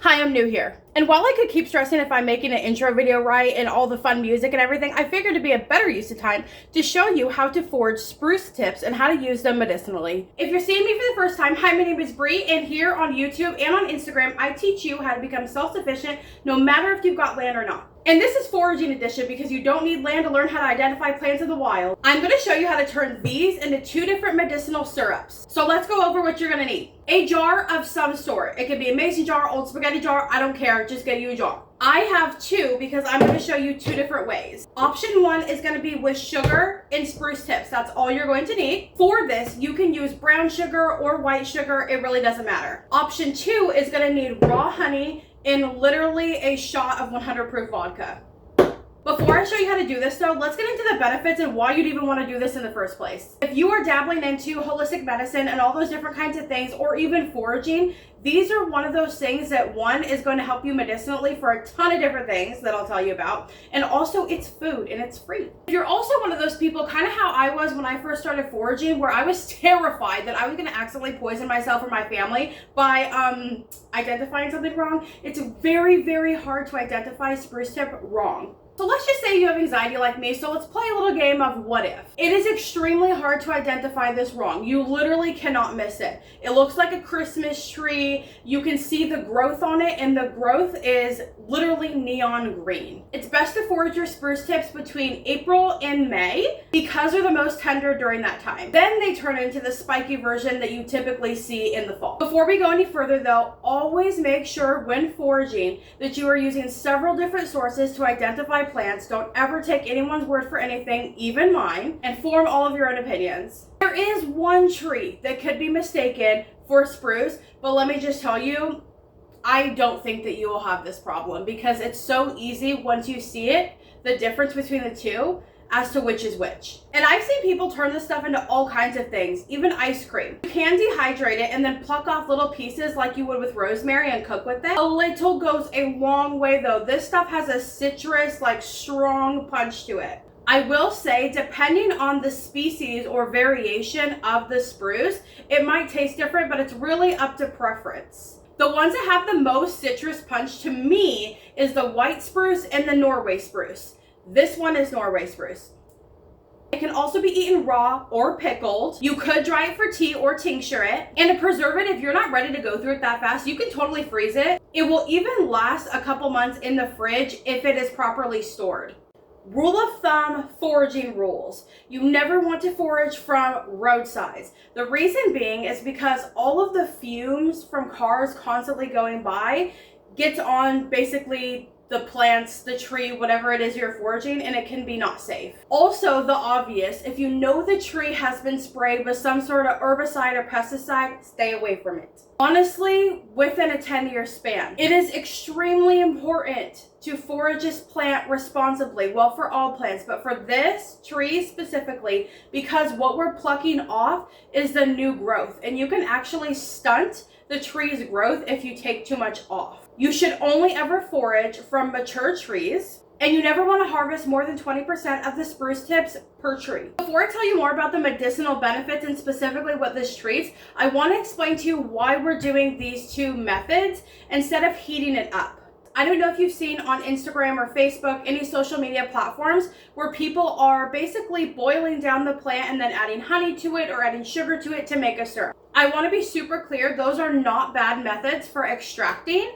Hi, I'm new here. And while I could keep stressing if I'm making an intro video right and all the fun music and everything, I figured it'd be a better use of time to show you how to forage spruce tips and how to use them medicinally. If you're seeing me for the first time, hi, my name is Brie, and here on YouTube and on Instagram, I teach you how to become self-sufficient no matter if you've got land or not. And this is foraging edition because you don't need land to learn how to identify plants in the wild. I'm going to show you how to turn these into 2 different medicinal syrups. So let's go over what you're going to need. A jar of some sort. It could be a mason jar, old spaghetti jar, I don't care, just get you a jar. I have 2 because I'm going to show you 2 different ways. Option 1 is going to be with sugar and spruce tips. That's all you're going to need. For this, you can use brown sugar or white sugar. It really doesn't matter. Option 2 is going to need raw honey in literally a shot of 100 proof vodka. Before I show you how to do this though, let's get into the benefits and why you'd even want to do this in the first place. If you are dabbling into holistic medicine and all those different kinds of things, or even foraging, these are one of those things that one is going to help you medicinally for a ton of different things that I'll tell you about. And also it's food and it's free. If you're also one of those people, kind of how I was when I first started foraging, where I was terrified that I was going to accidentally poison myself or my family by identifying something wrong, it's very, very hard to identify spruce tip wrong. So let's just say you have anxiety like me, so let's play a little game of what if. It is extremely hard to identify this wrong. You literally cannot miss it. It looks like a Christmas tree. You can see the growth on it, and the growth is literally neon green. It's best to forage your spruce tips between April and May because they're the most tender during that time. Then they turn into the spiky version that you typically see in the fall. Before we go any further though, always make sure when foraging that you are using several different sources to identify plants. Don't ever take anyone's word for anything, even mine, and form all of your own opinions. There is one tree that could be mistaken for spruce, but let me just tell you, I don't think that you will have this problem because it's so easy once you see it, the difference between the two as to which is which. And I've seen people turn this stuff into all kinds of things, even ice cream. You can dehydrate it and then pluck off little pieces like you would with rosemary and cook with it. A little goes a long way though. This stuff has a citrus, like strong punch to it. I will say, depending on the species or variation of the spruce, it might taste different, but it's really up to preference. The ones that have the most citrus punch to me is the white spruce and the Norway spruce. This one is Norway spruce. It can also be eaten raw or pickled. You could dry it for tea or tincture it. And to preserve it, if you're not ready to go through it that fast, you can totally freeze it. It will even last a couple months in the fridge if it is properly stored. Rule of thumb, foraging rules. You never want to forage from roadsides. The reason being is because all of the fumes from cars constantly going by gets on basically the plants, the tree, whatever it is you're foraging, and it can be not safe. Also, the obvious, if you know the tree has been sprayed with some sort of herbicide or pesticide, stay away from it. Honestly, within a 10-year span, it is extremely important to forage this plant responsibly. Well, for all plants, but for this tree specifically, because what we're plucking off is the new growth, and you can actually stunt the tree's growth if you take too much off. You should only ever forage from mature trees, and you never want to harvest more than 20% of the spruce tips per tree. Before I tell you more about the medicinal benefits and specifically what this treats, I want to explain to you why we're doing these 2 methods instead of heating it up. I don't know if you've seen on Instagram or Facebook, any social media platforms where people are basically boiling down the plant and then adding honey to it or adding sugar to it to make a syrup. I want to be super clear, those are not bad methods for extracting,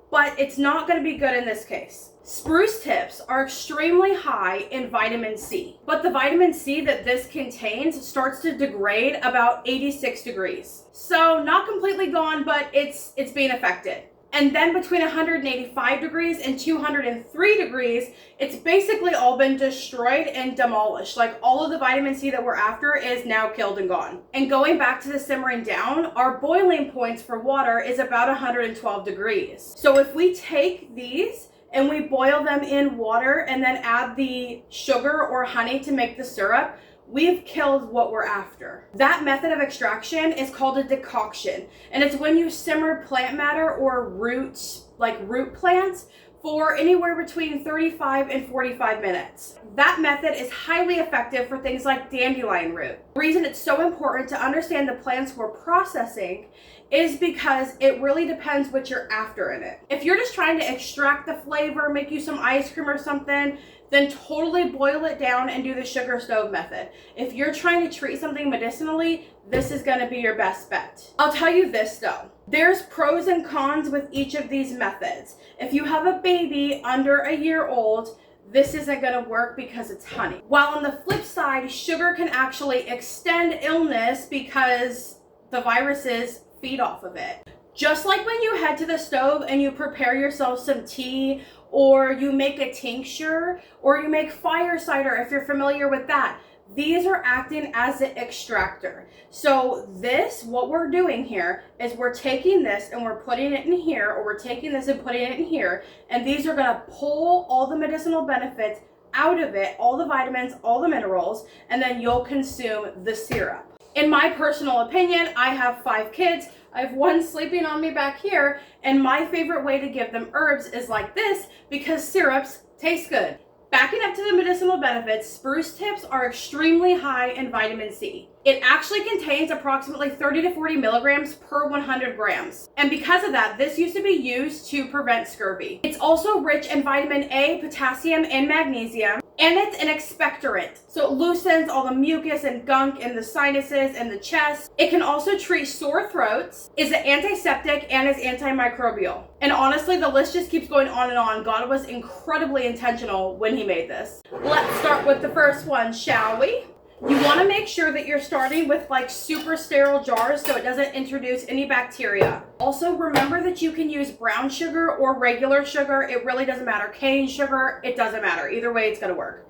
but it's not going to be good in this case. Spruce tips are extremely high in vitamin C, but the vitamin C that this contains starts to degrade about 86 degrees. So not completely gone, but it's being affected. And then between 185 degrees and 203 degrees, it's basically all been destroyed and demolished. Like all of the vitamin C that we're after is now killed and gone. And going back to the simmering down, our boiling points for water is about 112 degrees. So if we take these and we boil them in water and then add the sugar or honey to make the syrup, we've killed what we're after. That method of extraction is called a decoction, and it's when you simmer plant matter or roots, like root plants, for anywhere between 35 and 45 minutes. That method is highly effective for things like dandelion root. The reason it's so important to understand the plants we're processing is because it really depends what you're after in it. If you're just trying to extract the flavor, make you some ice cream or something, then totally boil it down and do the sugar stove method. If you're trying to treat something medicinally, this is gonna be your best bet. I'll tell you this though, there's pros and cons with each of these methods. If you have a baby under a year old, this isn't gonna work because it's honey. While on the flip side, sugar can actually extend illness because the viruses feed off of it. Just like when you head to the stove and you prepare yourself some tea, or you make a tincture, or you make fire cider if you're familiar with that. These are acting as an extractor. So this, what we're doing here, is we're taking this and we're putting it in here, or we're taking this and putting it in here, and these are gonna pull all the medicinal benefits out of it, all the vitamins, all the minerals, and then you'll consume the syrup. In my personal opinion, I have 5 kids. I have one sleeping on me back here, and my favorite way to give them herbs is like this because syrups taste good. Backing up to the medicinal benefits, spruce tips are extremely high in vitamin C. It actually contains approximately 30 to 40 milligrams per 100 grams. And because of that, this used to be used to prevent scurvy. It's also rich in vitamin A, potassium, and magnesium. And it's an expectorant, so it loosens all the mucus and gunk in the sinuses and the chest. It can also treat sore throats, is an antiseptic, and is antimicrobial. And honestly, the list just keeps going on and on. God was incredibly intentional when he made this. Let's start with the first one, shall we? You want to make sure that you're starting with like super sterile jars so it doesn't introduce any bacteria. Also, remember that you can use brown sugar or regular sugar. It really doesn't matter. Cane sugar, it doesn't matter. Either way, it's going to work.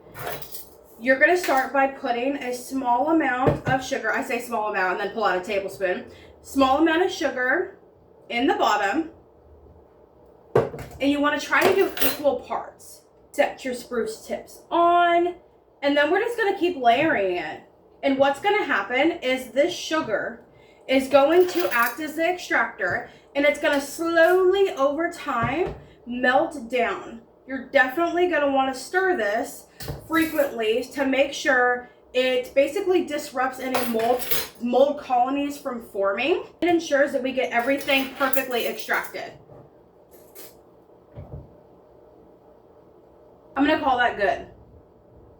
You're going to start by putting a small amount of sugar. I say small amount and then pull out a tablespoon. Small amount of sugar in the bottom. And you want to try to do equal parts. Set your spruce tips on. And then we're just going to keep layering it. And what's going to happen is this sugar is going to act as the extractor, and it's going to slowly over time melt down. You're definitely going to want to stir this frequently to make sure it basically disrupts any mold colonies from forming. It ensures that we get everything perfectly extracted. I'm going to call that good.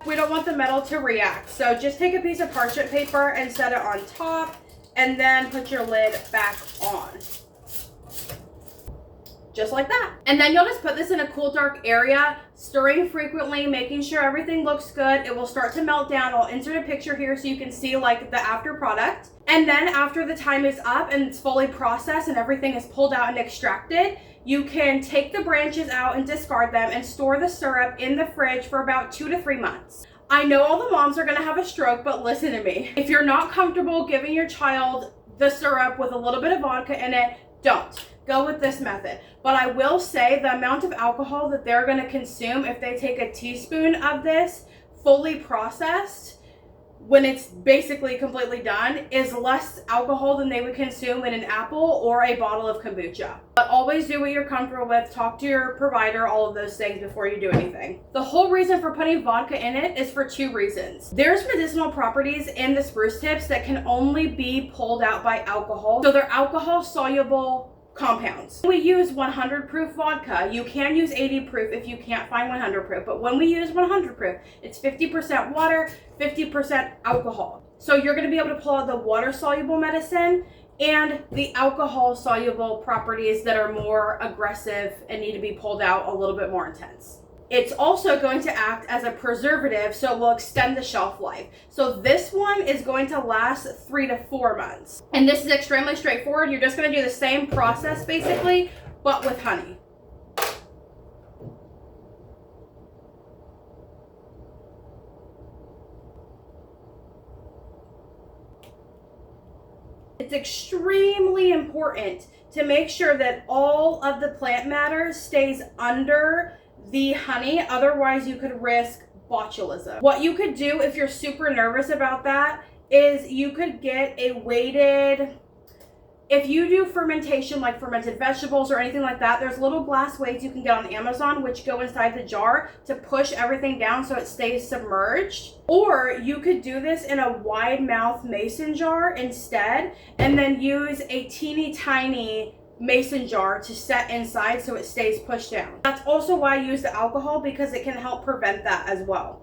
We don't want the metal to react, so just take a piece of parchment paper and set it on top, and then put your lid back on. Just like that. And then you'll just put this in a cool, dark area, stirring frequently, making sure everything looks good. It will start to melt down. I'll insert a picture here so you can see like the after product. And then after the time is up and it's fully processed and everything is pulled out and extracted, you can take the branches out and discard them and store the syrup in the fridge for about 2 to 3 months. I know all the moms are gonna have a stroke, but listen to me. If you're not comfortable giving your child the syrup with a little bit of vodka in it, don't. Go with this method. But I will say the amount of alcohol that they're gonna consume if they take a teaspoon of this fully processed, when it's basically completely done, is less alcohol than they would consume in an apple or a bottle of kombucha. But always do what you're comfortable with. Talk to your provider, all of those things before you do anything. The whole reason for putting vodka in it is for 2 reasons. There's medicinal properties in the spruce tips that can only be pulled out by alcohol. So they're alcohol soluble compounds. We use 100 proof vodka. You can use 80 proof if you can't find 100 proof, but when we use 100 proof, it's 50% water, 50% alcohol. So you're going to be able to pull out the water soluble medicine and the alcohol soluble properties that are more aggressive and need to be pulled out a little bit more intense. It's also going to act as a preservative, so it will extend the shelf life. So this one is going to last 3 to 4 months. And this is extremely straightforward. You're just going to do the same process basically, but with honey. It's extremely important to make sure that all of the plant matter stays under the honey, otherwise you could risk botulism. What you could do if you're super nervous about that is you could get a weighted, if you do fermentation like fermented vegetables or anything like that, there's little glass weights you can get on Amazon which go inside the jar to push everything down so it stays submerged. Or you could do this in a wide mouth mason jar instead, and then use a teeny tiny mason jar to set inside so it stays pushed down. That's also why I use the alcohol, because it can help prevent that as well.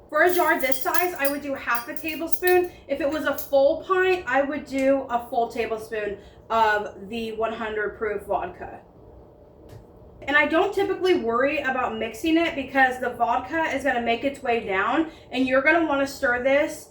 For a jar this size, I would do half a tablespoon. If it was a full pint, I would do a full tablespoon of the 100 proof vodka. And I don't typically worry about mixing it because the vodka is going to make its way down, and you're going to want to stir this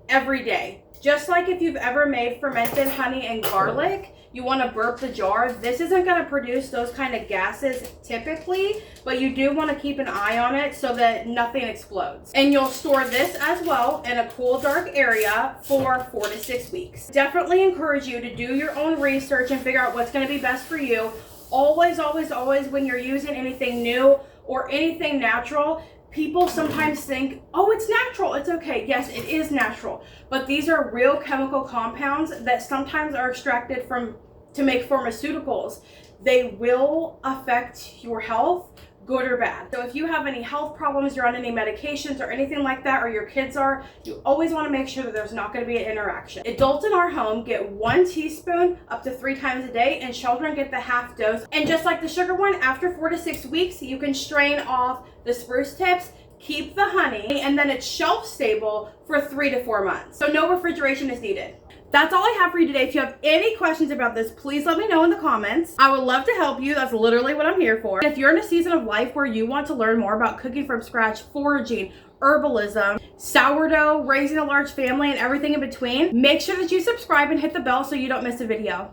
every day. Just like if you've ever made fermented honey and garlic, you want to burp the jar. This isn't going to produce those kind of gases typically, but you do want to keep an eye on it so that nothing explodes. And you'll store this as well in a cool, dark area for 4 to 6 weeks. Definitely encourage you to do your own research and figure out what's going to be best for you. Always, always, always, when you're using anything new or anything natural, people sometimes think, oh, it's natural, it's okay. Yes, it is natural, but these are real chemical compounds that sometimes are extracted from to make pharmaceuticals. They will affect your health, good or bad. So if you have any health problems, you're on any medications or anything like that, or your kids are, you always want to make sure that there's not going to be an interaction. Adults in our home get 1 teaspoon up to 3 times a day, and children get the half dose. And just like the sugar one, after 4 to 6 weeks, you can strain off the spruce tips, keep the honey, and then it's shelf stable for 3 to 4 months. So no refrigeration is needed. That's all I have for you today. If you have any questions about this, please let me know in the comments. I would love to help you. That's literally what I'm here for. If you're in a season of life where you want to learn more about cooking from scratch, foraging, herbalism, sourdough, raising a large family, and everything in between, make sure that you subscribe and hit the bell so you don't miss a video.